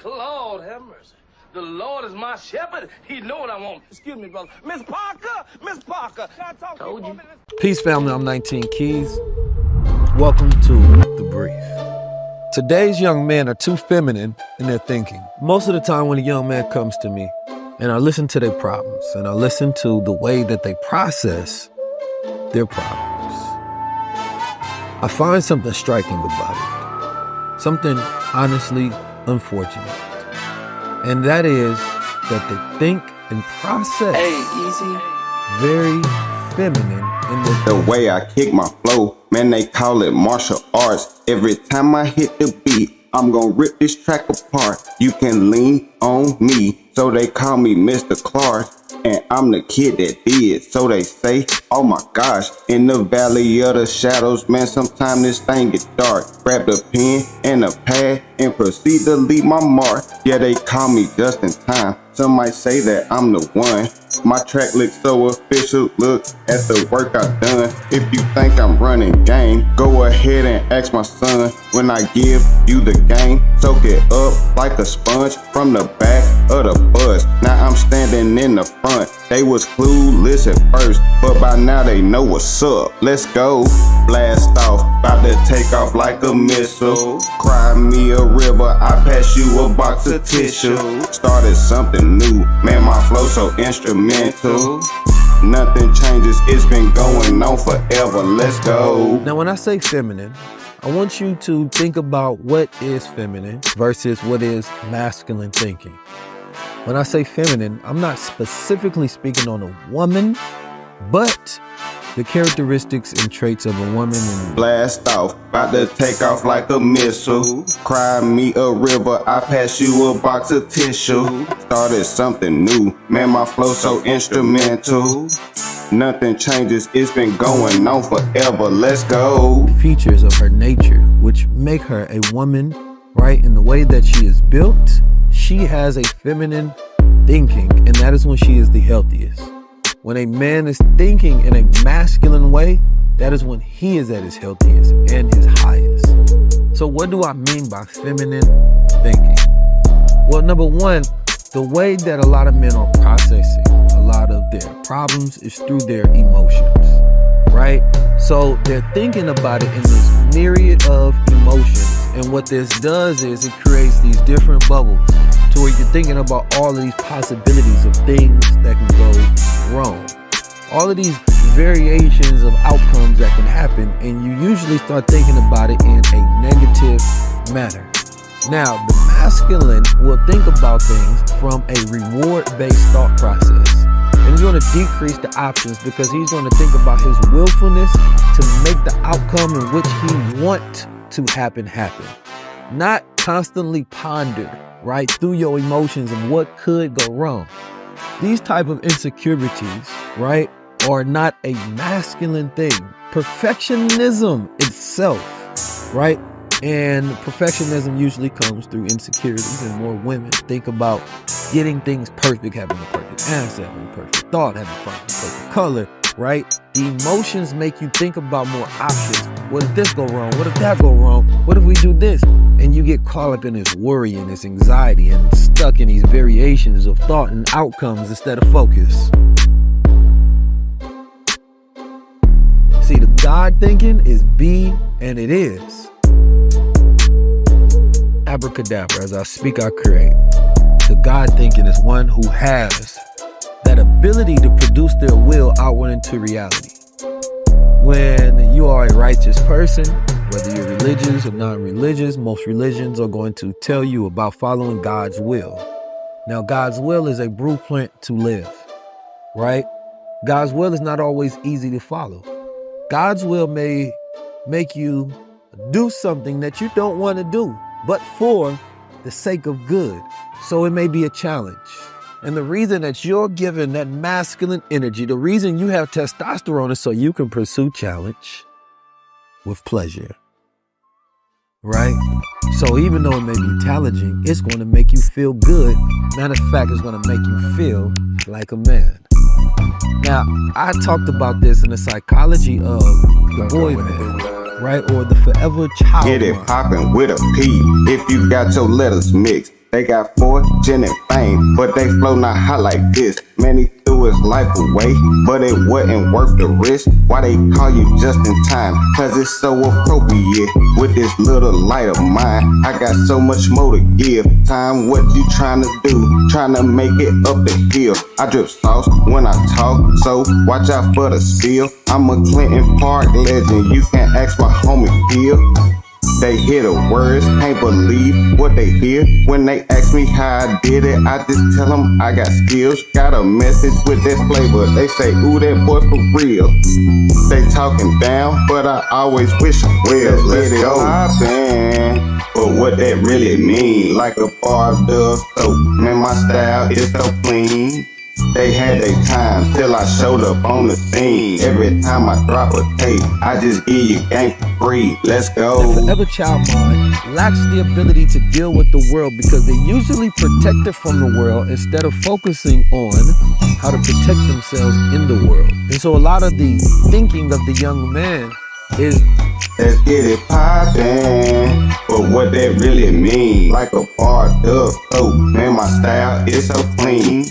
Lord have mercy. The Lord is my shepherd. He know what I want. Excuse me, brother. Miss Parker! Miss Parker! Can I talk to you for a minute? Peace, family. I'm 19 Keys. Welcome to The Brief. Today's young men are too feminine in their thinking. Most of the time when a young man comes to me and I listen to their problems and I listen to the way that they process their problems, I find something striking about it. Something honestly unfortunate. And that is that they think and process very feminine in the way I kick my flow, man, they call it martial arts. Every time I hit the beat, I'm gonna rip this track apart. You can lean on me, so they call me Mr. Clark. And I'm the kid that did, so they say, oh my gosh. In the valley of the shadows, man, sometimes this thing get dark. Grab the pen and a pad and proceed to leave my mark. Yeah, they call me just in time. Some might say that I'm the one. My track looks so official, look at the work I've done. If you think I'm running game, go ahead and ask my son. When I give you the game, soak it up like a sponge from the back of the bus. Now I'm standing in the front. They was clueless at first, but by now they know what's up. Let's go, blast off, about to take off like a missile. Cry me a river, I pass you a box of tissue. Started something new, man, my flow so instrumental. Nothing changes, it's been going on forever. Let's go. Now when I say feminine, I want you to think about what is feminine versus what is masculine thinking. When I say feminine, I'm not specifically speaking on a woman, but the characteristics and traits of a woman. And blast off, about to take off like a missile. Cry me a river, I pass you a box of tissue. Started something new, man, my flow so instrumental. Nothing changes, it's been going on forever. Let's go. Features of her nature, which make her a woman, right? In the way that she is built, she has a feminine thinking, and that is when she is the healthiest. When a man is thinking in a masculine way, that is when he is at his healthiest and his highest. So what do I mean by feminine thinking? Well, number one, the way that a lot of men are processing a lot of their problems is through their emotions, right? So they're thinking about it in this myriad of emotions. And what this does is it creates these different bubbles to where you're thinking about all of these possibilities of things that can go wrong. All of these variations of outcomes that can happen, and you usually start thinking about it in a negative manner. Now, the masculine will think about things from a reward-based thought process. And he's going to decrease the options because he's going to think about his willfulness to make the outcome in which he wants to happen. Not constantly ponder, right, through your emotions and what could go wrong. These type of insecurities, right, are not a masculine thing. Perfectionism itself, right? And perfectionism usually comes through insecurities, and more women think about getting things perfect, having the perfect answer, having the perfect thought, having the perfect color, right? The emotions make you think about more options. What if this go wrong? What if that go wrong? What if we do this? And you get caught up in this worry and this anxiety and stuck in these variations of thought and outcomes instead of focus. See, the God thinking is be, and it is. Abracadabra, as I speak, I create. The God thinking is one who has that ability to produce their will outward into reality. When you are a righteous person, whether you're religious or non-religious, most religions are going to tell you about following God's will. Now, God's will is a blueprint to live, right? God's will is not always easy to follow. God's will may make you do something that you don't want to do, but for the sake of good. So it may be a challenge. And the reason that you're given that masculine energy, the reason you have testosterone is so you can pursue challenge with pleasure, right? So even though it may be challenging, it's going to make you feel good. Matter of fact, it's going to make you feel like a man. Now, I talked about this in the psychology of the boy man, right? Or the forever child. Get it poppin' with a P. If you got your letters mixed, They got fortune and fame, but they flow not hot like this. Man, he threw his life away, but it wasn't worth the risk. Why they call you just in time? Cause it's so appropriate. With this little light of mine, I got so much more to give. Time, what you trying to do? Trying to make it up the hill. I drip sauce when I talk, so watch out for the spill. I'm a Clinton Park legend, you can't ask my homie Phil. They hear the words, can't believe what they hear. When they ask me how I did it, I just tell them I got skills. Got a message with that flavor. They say, ooh, that boy for real. They talking down, but I always wish them well. Let's go. Poppin'. But what that really mean? Like a bar of soap. Man, my style is so clean. They had their time till I showed up on the scene. Every time I drop a tape, I just give you game for free. Let's go. The forever child mind lacks the ability to deal with the world because they usually protect it from the world instead of focusing on how to protect themselves in the world. And so a lot of the thinking of the young man is, let's get it poppin'. But what that really mean? Like a bar of soap. Man, my style is so clean.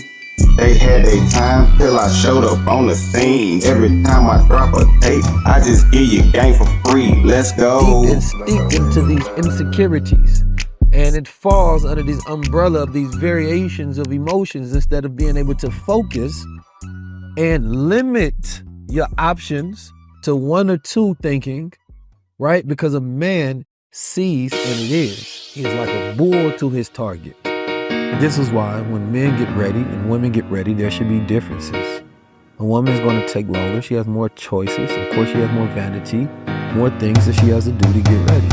They had their time till I showed up on the scene. Every time I drop a tape, I just give you game for free. Let's go. Deep and steeped into these insecurities. And it falls under this umbrella of these variations of emotions instead of being able to focus and limit your options to one or two thinking, right? Because a man sees and it is. He is like a bull to his target. This is why when men get ready and women get ready, there should be differences. A woman is going to take longer. She has more choices. Of course, she has more vanity, more things that she has to do to get ready.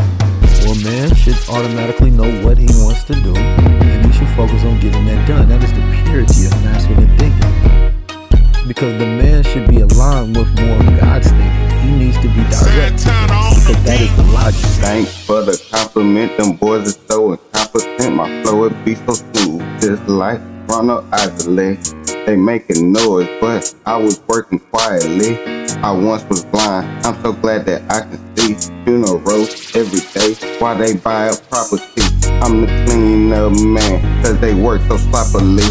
Well, a man should automatically know what he wants to do, and he should focus on getting that done. That is the purity of masculine thinking. Because the man should be aligned with more of God's thinking. He needs to be direct. Because that is the logic. Thanks for the compliment. Them boys are so incompetent. My flow would be so smooth, just like Ronald Isley. They making noise, but I was working quietly. I once was blind. I'm so glad that I can see. Funerals every day while they buy up property. I'm the cleaner man, cause they work so sloppily.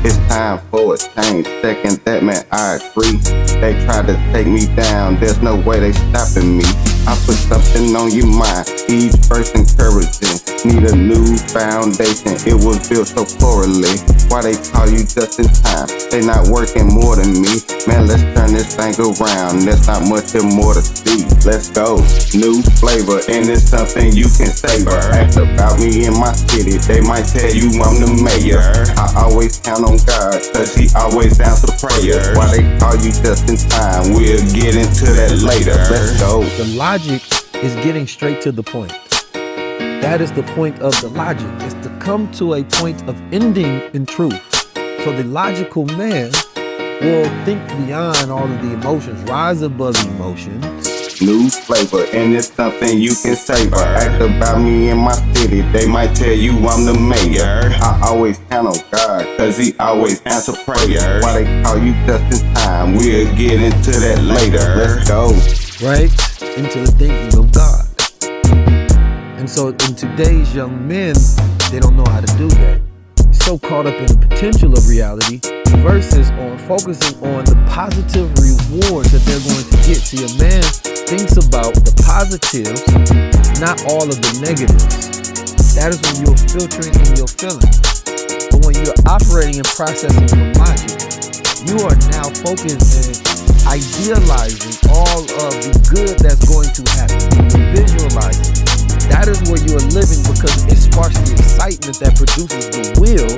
It's time for a change. Second that, man, I agree. They tried to take me down. There's no way they stopping me. I put something on your mind. Each verse encouraging. Need a new foundation. It was built so poorly. Why they call you just in time? They not working more than me. Man, let's turn this thing around. There's not much more to see. Let's go. New flavor, and it's something you can savor. Ask about me in my city. They might tell you I'm the mayor. I always count on God, cause he always answer prayer. Why they call you just in time? We'll get into that later. Let's go. The logic is getting straight to the point. That is the point of the logic, is to come to a point of ending in truth. So the logical man will think beyond all of the emotions, rise above emotions. New flavor, and it's something you can savor. Ask about me in my city, they might tell you I'm the mayor. I always count on God, cause he always answer prayer. Why they call you just in time? We'll get into that later. Let's go. Right? Into the thinking of God. And so in today's young men, they don't know how to do that. So caught up in the potential of reality versus on focusing on the positive rewards that they're going to get. See, a man thinks about the positives, not all of the negatives. That is when you're filtering in your feelings. But when you're operating and processing from logic, you are now focused and idealizing all of the good that's going to happen. You're visualizing. That is where you are living because it sparks the excitement that produces the will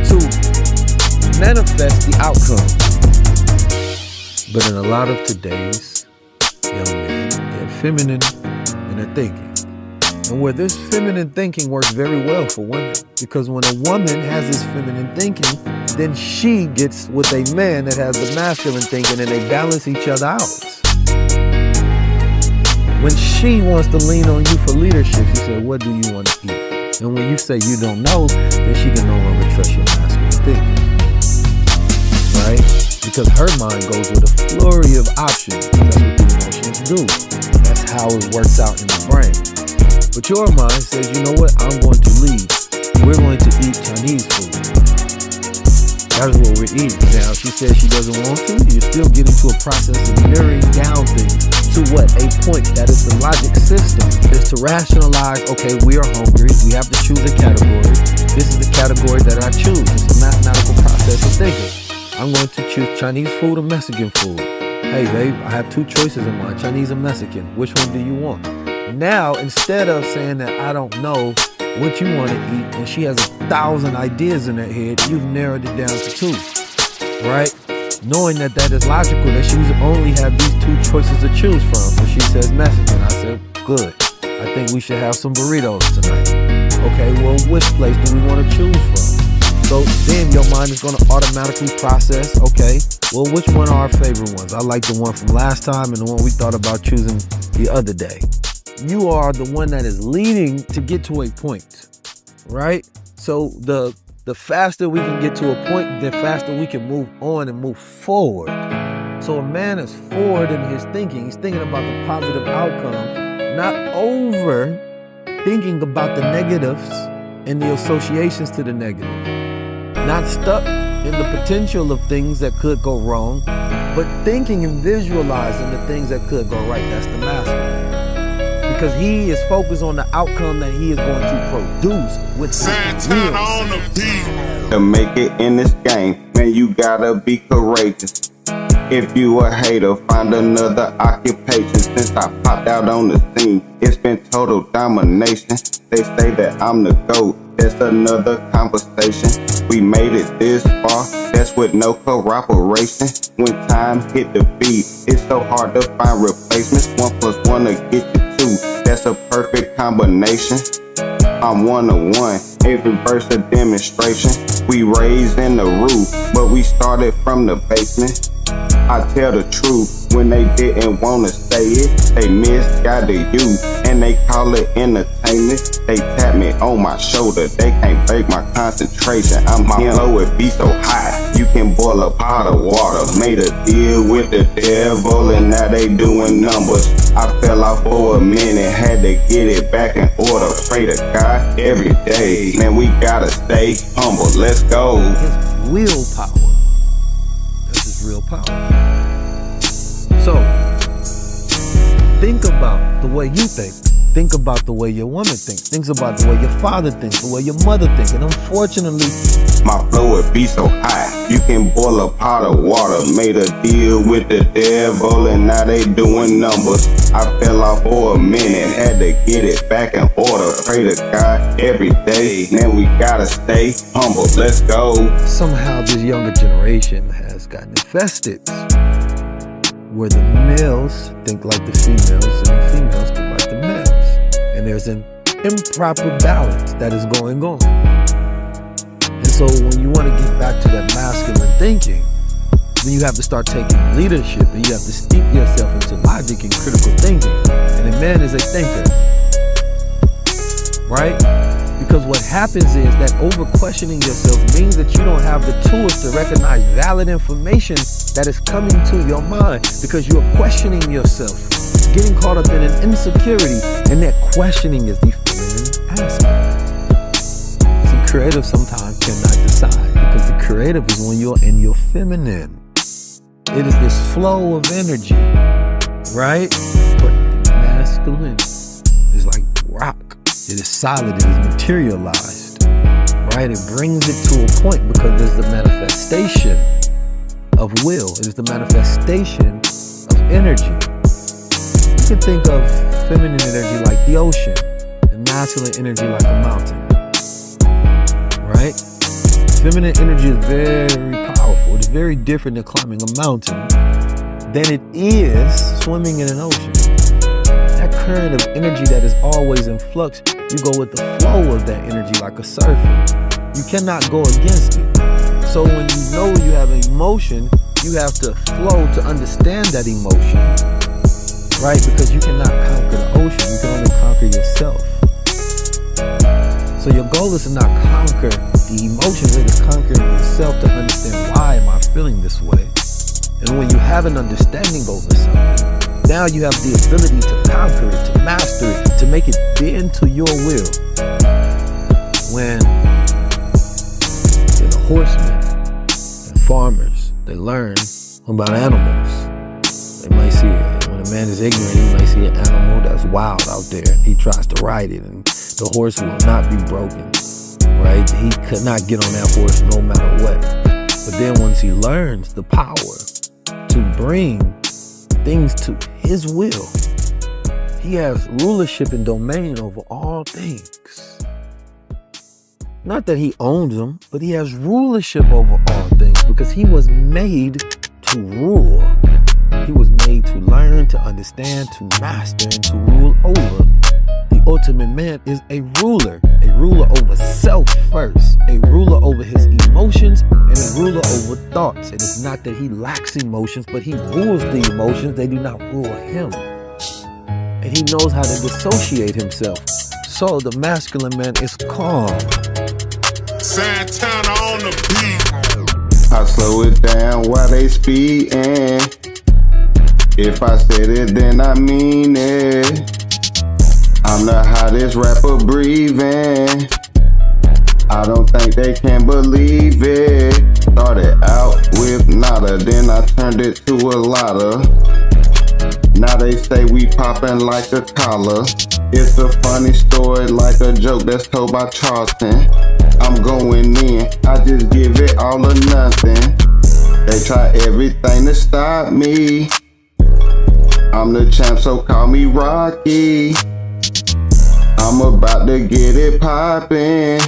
to manifest the outcome. But in a lot of today's young men, they're feminine in their thinking. And where this feminine thinking works very well for women, because when a woman has this feminine thinking, then she gets with a man that has the masculine thinking and they balance each other out. When she wants to lean on you for leadership, she said, what do you want to eat? And when you say you don't know, then she can no longer trust your masculine thinking. Right? Because her mind goes with a flurry of options. That's what the emotions do. That's how it works out in the brain. But your mind says, you know what? I'm going to lead. eat. Now, she says she doesn't want to. You're still getting to a process of narrowing down things to what? A point. That is the logic system. Is to rationalize, okay, we are hungry. We have to choose a category. This is the category that I choose. It's a mathematical process of thinking. I'm going to choose Chinese food or Mexican food. Hey, babe, I have two choices in mind, Chinese or Mexican. Which one do you want? Now, instead of saying that I don't know what you want to eat, and she has 1,000 ideas in her head, you've narrowed it down to 2, right? Knowing that that is logical, that she only have these 2 choices to choose from. So she says Mexican. I said, good. I think we should have some burritos tonight. Okay, well, which place do we want to choose from? So then your mind is going to automatically process, okay, well, which one are our favorite ones? I like the one from last time and the one we thought about choosing the other day. You are the one that is leading to get to a point, right? So the faster we can get to a point, the faster we can move on and move forward. So a man is forward in his thinking. He's thinking about the positive outcomes, not over thinking about the negatives and the associations to the negative. Not stuck in the potential of things that could go wrong, but thinking and visualizing the things that could go right. That's the master. Because he is focused on the outcome that he is going to produce with his will. To make it in this game, man, you gotta be courageous. If you a hater, find another occupation. Since I popped out on the scene, it's been total domination. They say that I'm the GOAT, that's another conversation. We made it this far, that's with no cooperation. When time hit the beat, it's so hard to find replacements. 1 + 1 will get you 2, that's a perfect combination. I'm 1-on-1, every verse a demonstration. We raised in the roof, but we started from the basement. I tell the truth, when they didn't wanna say it, they misguided you, and they call it entertainment. They tap me on my shoulder, they can't break my concentration. My flow would be so high, you can boil a pot of water. Made a deal with the devil, and now they doing numbers. I fell off for a minute, had to get it back in order. Pray to God every day, man, we gotta stay humble. Let's go. It's willpower. Real power. So think about the way you think. Think about the way your woman thinks. Think about the way your father thinks, the way your mother thinks. And unfortunately, my flow would be so high, you can boil a pot of water. Made a deal with the devil, and now they doing numbers. I fell off for a minute, had to get it back in order. Pray to God every day, man, we gotta stay humble. Let's go. Somehow this younger generation has gotten infested, where the males think like the females and the females think like the males. And there's an improper balance that is going on. And so when you want to get back to that masculine thinking, then you have to start taking leadership, and you have to steep yourself into logic and critical thinking. And a man is a thinker, right? Because what happens is that over questioning yourself means that you don't have the tools to recognize valid information that is coming to your mind, because you are questioning yourself, getting caught up in an insecurity, and that questioning is the feminine aspect. See, creative sometimes cannot decide, because the creative is when you're in your feminine. It is this flow of energy, right? But the masculine is like rock. It is solid, it is materialized, right? It brings it to a point because it's the manifestation of will. It is the manifestation of energy. You can think of feminine energy like the ocean and masculine energy like a mountain, right? Feminine energy is very powerful. It's very different than climbing a mountain than it is swimming in an ocean. That current of energy that is always in flux, you go with the flow of that energy like a surfer. You cannot go against it. So when you know you have an emotion, you have to flow to understand that emotion, right? Because you cannot conquer the ocean, you can only conquer yourself. So your goal is to not conquer the emotions, it is conquering yourself to understand, why am I feeling this way? And when you have an understanding over something, now you have the ability to conquer it, to master it, to make it bend to your will. When you're the horseman that farmers, they learn about animals. They might see it. When a man is ignorant, he might see an animal that's wild out there. He tries to ride it, and the horse will not be broken, right? He could not get on that horse no matter what. But then once he learns the power to bring things to his will, he has rulership and domain over all things. Not that he owns them, but he has rulership over all things because he was made to rule. He was made to learn, to understand, to master, and to rule over. The ultimate man is a ruler over self first, a ruler over his emotions, and a ruler over thoughts. It is not that he lacks emotions, but he rules the emotions. They do not rule him. And he knows how to dissociate himself. So the masculine man is calm. Santana on the beat. I slow it down while they speedin'. If I said it, then I mean it. I'm the hottest rapper breathing. I don't think they can believe it. Started out with nada, then I turned it to a lotta. Now they say we poppin' like a collar. It's a funny story like a joke that's told by Charleston. I'm going in, I just give it all or nothing. They try everything to stop me. I'm the champ, so call me Rocky. I'm about to get it poppin'.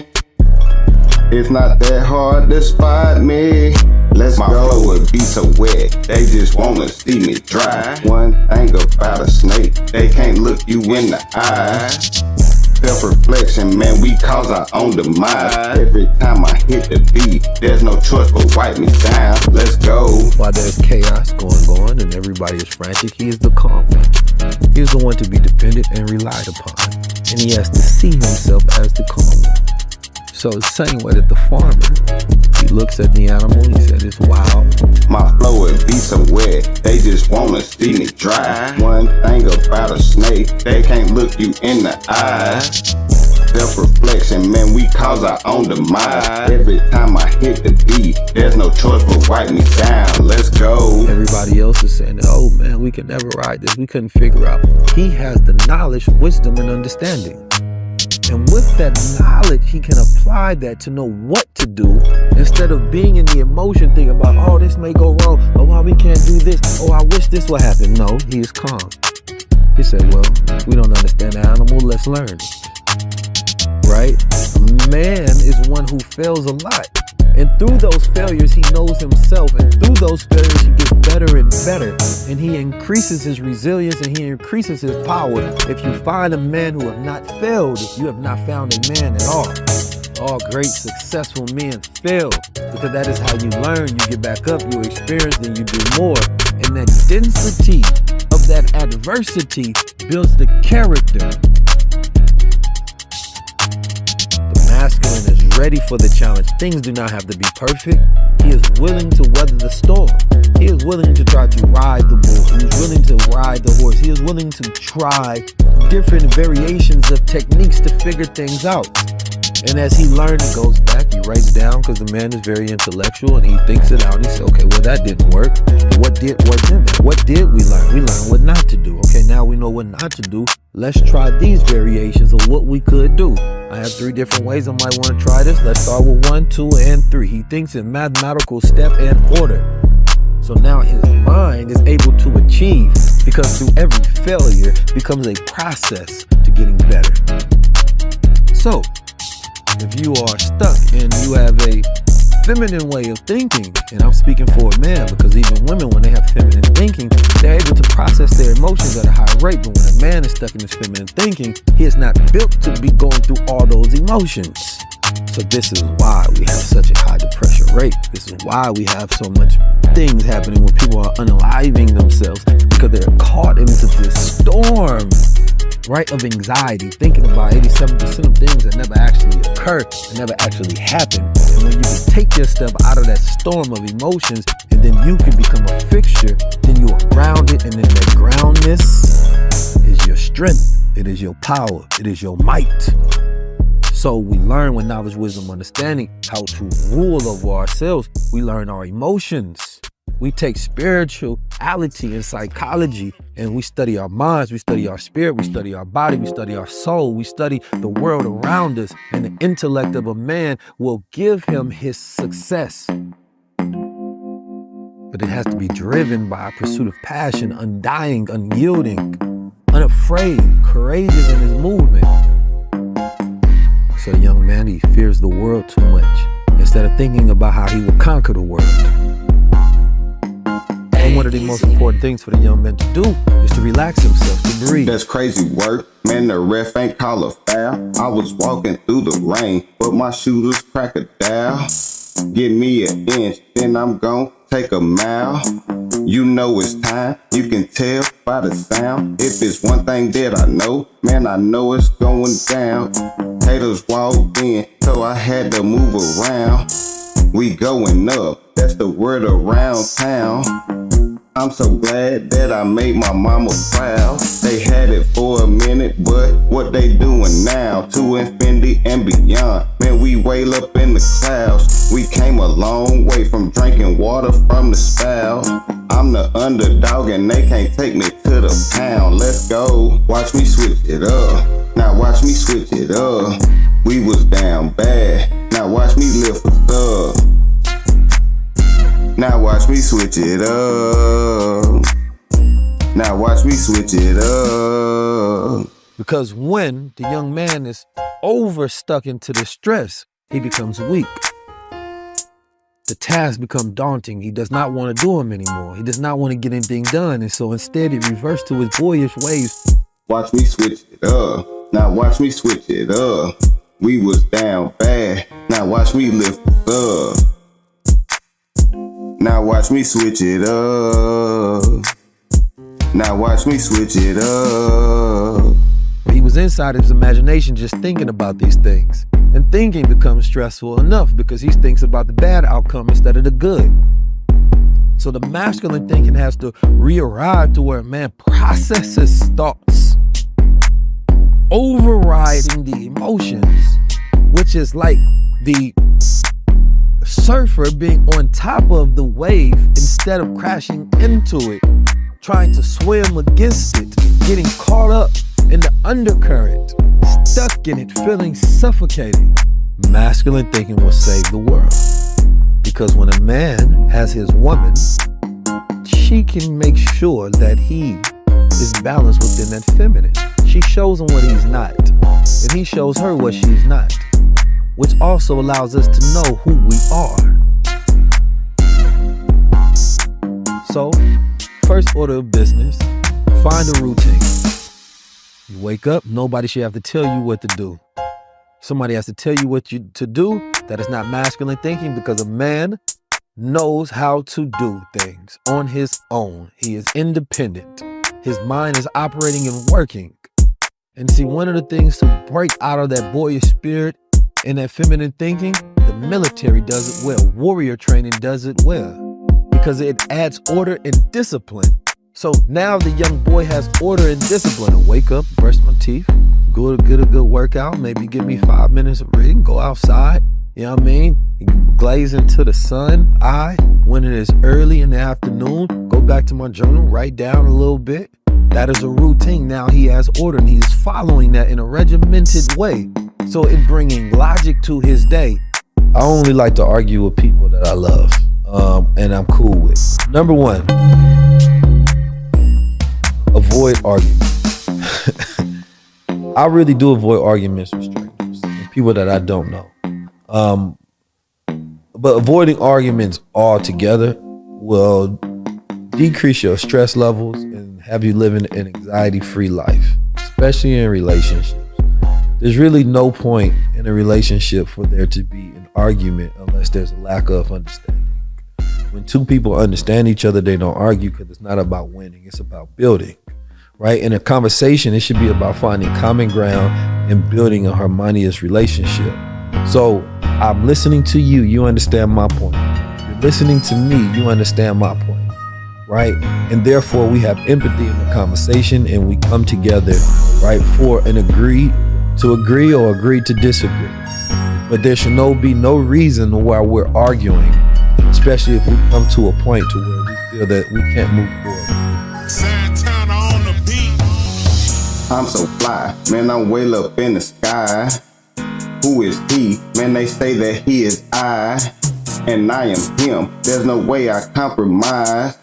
It's not that hard to spot me. Let's go. My flow would be so wet, they just wanna see me dry. One thing about a snake, they can't look you in the eye. Self-reflection, man, we cause our own demise. Every time I hit the beat, there's no choice but wipe me down. Let's go. While there's chaos going on and everybody is frantic, he is the calm one. He is the one to be dependent and relied upon. And he has to see himself as the calm one. So the same way that the farmer, he looks at the animal, he said it's wild. My flow would be so wet, they just wanna see me dry. One thing about a snake, they can't look you in the eye. Self-reflection, man, we cause our own demise. Every time I hit the beat, there's no choice but wipe me down. Let's go. Everybody else is saying, oh man, we can never ride this, we couldn't figure out. He has the knowledge, wisdom, and understanding. And with that knowledge, he can apply that to know what to do instead of being in the emotion thing about, oh, this may go wrong, or why we can't do this, oh, I wish this would happen. No, he is calm. He said, well, we don't understand the animal, let's learn. Right? A man is one who fails a lot. And through those failures, he knows himself. And through those failures, he gets better and better. And he increases his resilience and he increases his power. If you find a man who have not failed, you have not found a man at all. All great, successful men fail. Because that is how you learn. You get back up, you experience, then you do more. And that density of that adversity builds the character. Masculine is ready for the challenge. Things do not have to be perfect. He is willing to weather the storm. He is willing to try to ride the bull. He is willing to ride the horse. He is willing to try different variations of techniques to figure things out. And as he learns, he goes back, he writes down, because the man is very intellectual, and he thinks it out. And he says, okay, well, that didn't work. What did work in that? What did we learn? We learned what not to do. Okay, now we know what not to do. Let's try these variations of what we could do. I have 3 different ways I might want to try this. Let's start with 1, 2, and 3. He thinks in mathematical step and order. So now his mind is able to achieve, because through every failure becomes a process to getting better. So, if you are stuck and you have a feminine way of thinking, and I'm speaking for a man because even women, when they have feminine thinking, they're able to process their emotions at a high rate. But when a man is stuck in his feminine thinking, he is not built to be going through all those emotions. So this is why we have such a high depression rate. This is why we have so much things happening when people are unaliving themselves, because they're caught into this storm, right, of anxiety, thinking about 87% of things that never actually occur and never actually happen. And when you can take your step out of that storm of emotions, and then you can become a fixture, then you are grounded, and then that groundness is your strength. It is your power. It is your might. So we learn with knowledge, wisdom, understanding how to rule over ourselves. We learn our emotions. We take spirituality and psychology and we study our minds, we study our spirit, we study our body, we study our soul, we study the world around us, and the intellect of a man will give him his success. But it has to be driven by a pursuit of passion, undying, unyielding, unafraid, courageous in his movement. So the young man, he fears the world too much instead of thinking about how he will conquer the world. And one of the most important things for the young man to do is to relax himself, to breathe. That's crazy work, man, the ref ain't call a foul. I was walking through the rain, but my shooters crack a dial. Give me an inch, then I'm gon' take a mile. You know it's time, you can tell by the sound. If it's one thing that I know, man, I know it's going down. Haters walked in, so I had to move around. We going up, that's the word around town. I'm so glad that I made my mama proud. They had it for a minute, but what they doing now? To infinity and beyond. Man, we way up in the clouds. We came a long way from drinking water from the spout. I'm the underdog and they can't take me to the pound. Let's go. Watch me switch it up. Now watch me switch it up. We was down bad. Now watch me lift us up. Now watch me switch it up. Now watch me switch it up. Because when the young man is overstuck into the stress, he becomes weak. The tasks become daunting. He does not want to do them anymore. He does not want to get anything done. And so instead he reverts to his boyish ways. Watch me switch it up. Now watch me switch it up. We was down bad. Now watch me lift it up. Now watch me switch it up. Now watch me switch it up. He was inside his imagination just thinking about these things. And thinking becomes stressful enough because he thinks about the bad outcome instead of the good. So the masculine thinking has to re-arrive to where a man processes thoughts, overriding the emotions, which is like the surfer being on top of the wave instead of crashing into it, trying to swim against it, getting caught up in the undercurrent, stuck in it, feeling suffocating. Masculine thinking will save the world. Because when a man has his woman, she can make sure that he is balanced within that feminine. She shows him what he's not, and he shows her what she's not, which also allows us to know who we are. So, first order of business, find a routine. You wake up, nobody should have to tell you what to do. Somebody has to tell you what to do. That is not masculine thinking, because a man knows how to do things on his own. He is independent. His mind is operating and working. And see, one of the things to break out of that boyish spirit and that feminine thinking, the military does it well. Warrior training does it well because it adds order and discipline. So now the young boy has order and discipline. I wake up, brush my teeth, go to get a good workout, maybe give me 5 minutes of reading, go outside, you know what I mean? Glaze into the sun, when it is early in the afternoon, go back to my journal, write down a little bit. That is a routine. Now he has order and he's following that in a regimented way. So it bringing logic to his day. I only like to argue with people that I love and I'm cool with. Number one, avoid arguments. I really do avoid arguments with strangers and people that I don't know. But avoiding arguments altogether will decrease your stress levels and have you living an anxiety-free life, especially in relationships. There's really no point in a relationship for there to be an argument unless there's a lack of understanding. When two people understand each other, they don't argue because it's not about winning, it's about building, right? In a conversation, it should be about finding common ground and building a harmonious relationship. So I'm listening to you, you understand my point. You're listening to me, you understand my point, right? And therefore we have empathy in the conversation and we come together, right, for an agreed to agree or agree to disagree. But there should be no reason why we're arguing, especially if we come to a point to where we feel that we can't move forward. Santana on the beat. I'm so fly, man, I'm way up in the sky. Who is he? Man, they say that he is I, and I am him. There's no way I compromise.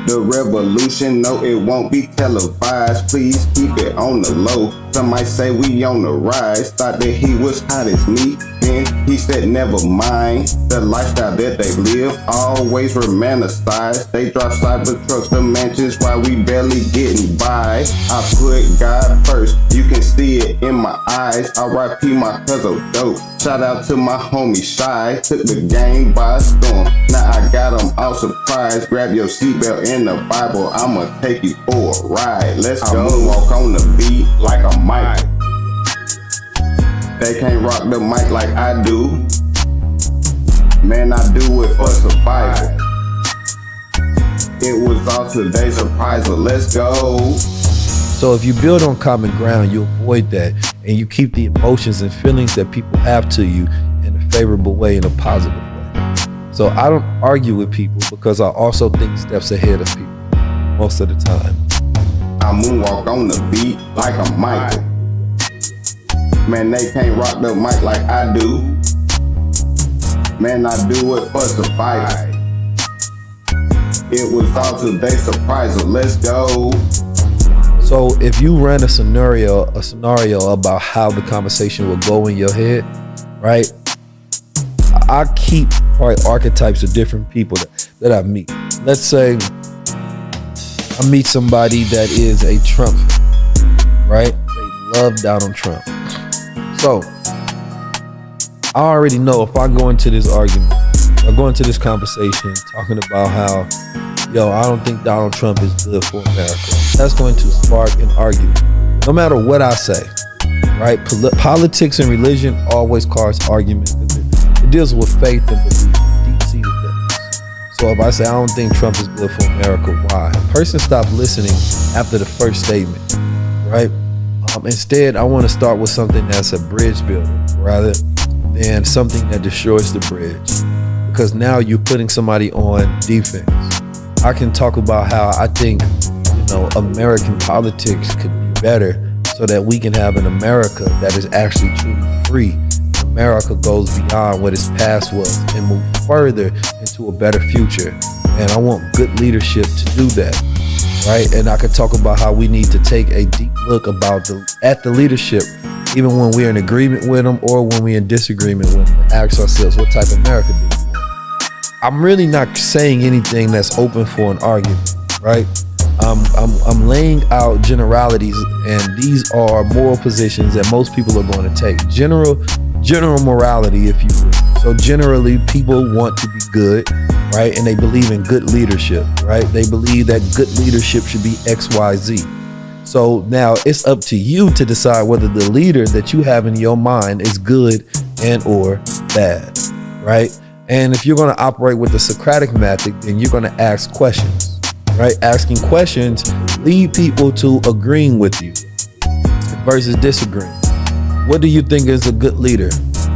The revolution, no, it won't be televised. Please keep it on the low. Some might say we on the rise. Thought that he was hot as me. Then he said never mind. The lifestyle that they live always romanticized. They drive cyber trucks to mansions while we barely getting by. I put God first, you can see it in my eyes. R.I.P. my cousin dope. Shout out to my homie Shy. Took the game by storm. Now I got them all surprised. Grab your seatbelt in the Bible. I'ma take you for a ride. Let's go. Moonwalk on the beat like a mic. They can't rock the mic like I do. Man, I do it for survival. It was all today's surprise, but let's go. So if you build on common ground, you avoid that, and you keep the emotions and feelings that people have to you in a favorable way, in a positive way. So I don't argue with people because I also think steps ahead of people most of the time. I moonwalk on the beat like a Michael. Man, they can't rock the mic like I do. Man, I do it for survival. It was all today's surprise, so let's go. So if you ran a scenario about how the conversation will go in your head, right? I keep probably archetypes of different people that I meet. Let's say I meet somebody that is a Trump fan, right? They love Donald Trump. So I already know if I go into this argument, I go into this conversation talking about how, I don't think Donald Trump is good for America. That's going to spark an argument, no matter what I say, right? Politics and religion always cause arguments because it deals with faith and belief, deep-seated things. So if I say I don't think Trump is good for America, why? A person stopped listening after the first statement, right? Instead, I want to start with something that's a bridge builder rather than something that destroys the bridge, because now you're putting somebody on defense. I can talk about how I think, American politics could be better so that we can have an America that is actually truly free. America goes beyond what its past was and move further into a better future. And I want good leadership to do that, right? And I could talk about how we need to take a deep look at the leadership, even when we're in agreement with them or when we're in disagreement with them, and ask ourselves, what type of America do we want? I'm really not saying anything that's open for an argument, right? I'm laying out generalities, and these are moral positions that most people are going to take. General morality, if you will. So generally, people want to be good, right? And they believe in good leadership, right? They believe that good leadership should be X, Y, Z. So now it's up to you to decide whether the leader that you have in your mind is good and or bad, right? And if you're going to operate with the Socratic method, then you're going to ask questions, right? Asking questions lead people to agreeing with you versus disagreeing. What do you think is a good leader,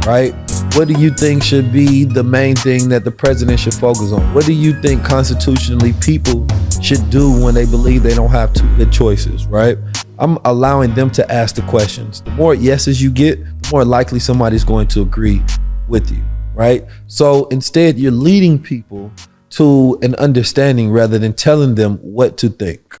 right? What do you think should be the main thing that the president should focus on? What do you think constitutionally people should do when they believe they don't have two good choices, right? I'm allowing them to ask the questions. The more yeses you get, the more likely somebody's going to agree with you, right? So instead, you're leading people to an understanding rather than telling them what to think.